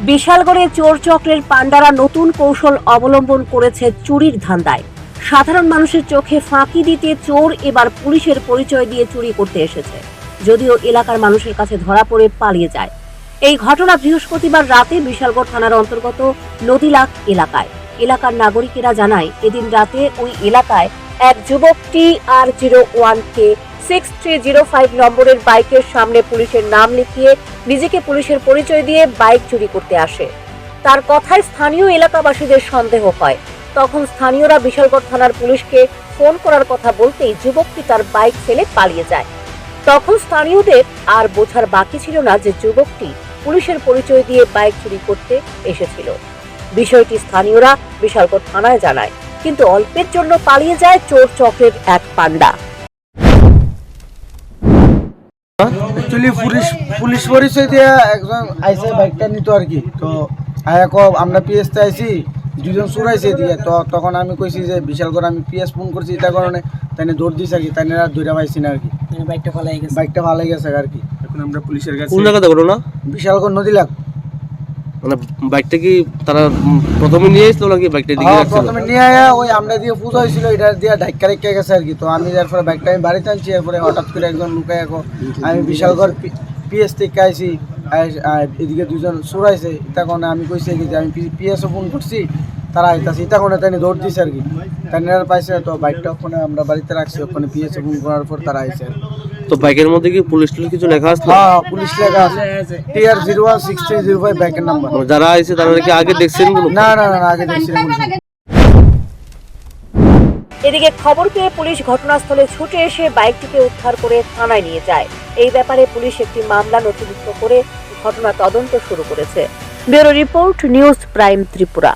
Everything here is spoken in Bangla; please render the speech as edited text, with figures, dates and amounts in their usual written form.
বিশালগড়ে চোর চক্রের পান্ডারা নতুন কৌশল অবলম্বন করেছে চুরির ধান্দায়। সাধারণ মানুষের চোখে ফাঁকি দিতে চোর এবার পুলিশের পরিচয় দিয়ে চুরি করতে এসেছে, যদিও এলাকার মানুষের কাছে ধরা পড়ে পালিয়ে যায়। এই ঘটনা বৃহস্পতিবার রাতে বিশালগড় থানার অন্তর্গত নদীলাখ এলাকায়। এলাকার নাগরিকেরা জানায়, এদিন রাতে ওই এলাকায় এক যুবক TR01K 6305 নম্বরের বাইকের সামনে পুলিশের নাম লিখিয়ে নিজেকে পুলিশের পরিচয় দিয়ে বাইক চুরি করতে আসে। তার কথায় স্থানীয় এলাকাবাসীদের সন্দেহ হয়। তখন স্থানীয়রা বিশালগড় থানার পুলিশকে ফোন করার কথা বলতেই যুবকটি তার বাইক ফেলে পালিয়ে যায়। তখন স্থানীয়দের আর বোঝার বাকি ছিল না যে যুবকটি পুলিশের পরিচয় দিয়ে বাইক চুরি করতে এসেছিল। বিষয়টি স্থানীয়রা বিশালগড় থানায় জানায়, কিন্তু অল্পের জন্য পালিয়ে যায় চোর চক্রের এক পান্ডা। অ্যাকচুয়ালি পুলিশ পরিচয় দিয়ে একজন আইসে বাইকটা নিত আর কি। তো আমরা পিএসতে আইসি, দুজন চোর আইসে দিয়ে। তো তখন আমি কইছি যে বিশালগড় আমি পিএস ফোন করছি, তার কারণে তাই দৌড় দিয়েছে আর কি। তাই ধরে পাইছি না আর কি। বাইকটা ভালো গেছে আর কি। এখন আমরা পুলিশের কাছে কোন জায়গাতে ঘটনা? বিশালগড় নদীলাখ। মানে বাইকটা কি তারা প্রথমে নিয়ে এসেছিল নাকি বাইকটা দিকে রাখছিল? প্রথমে নিয়ে ওই আমরা দিয়ে পুজো হয়েছিল, এটা দিয়ে ধাক্কা রেখে গেছে আর কি। তো আমি যার পরে বাইকটা আমি বাড়িতে আনছি, এরপরে হঠাৎ করে একজন লুকায় আমি বিশালগড় পিএস থেকে আইসি। এদিকে দুজন চোর আইসে, তখন আমি কইছি যে আমি পিএসও ফোন করছি, তারা আইতাছে। তখন তাই দৌড় দিছে আর কি। তাই পাইছে। তো বাইকটা ওখানে আমরা বাড়িতে রাখছি, ওখানে পিএসও ফোন করার পর তারা আইসে। তো বাইকের মধ্যে কি পুলিশ কিছু লেখা আছে? হ্যাঁ, পুলিশ লেখা আছে, TR016305 বাইকের নাম্বার। যারা আইছে তারা কি আগে দেখছেন? না, আগে দেখছি না। এদিকে খবর পেয়ে পুলিশ ঘটনাস্থলে ছুটে এসে বাইকটিকে উদ্ধার করে থানায় নিয়ে যায়। এই ব্যাপারে পুলিশ একটি মামলা নথিভুক্ত করে ঘটনা তদন্ত শুরু করেছে। Bureau report, news prime Tripura.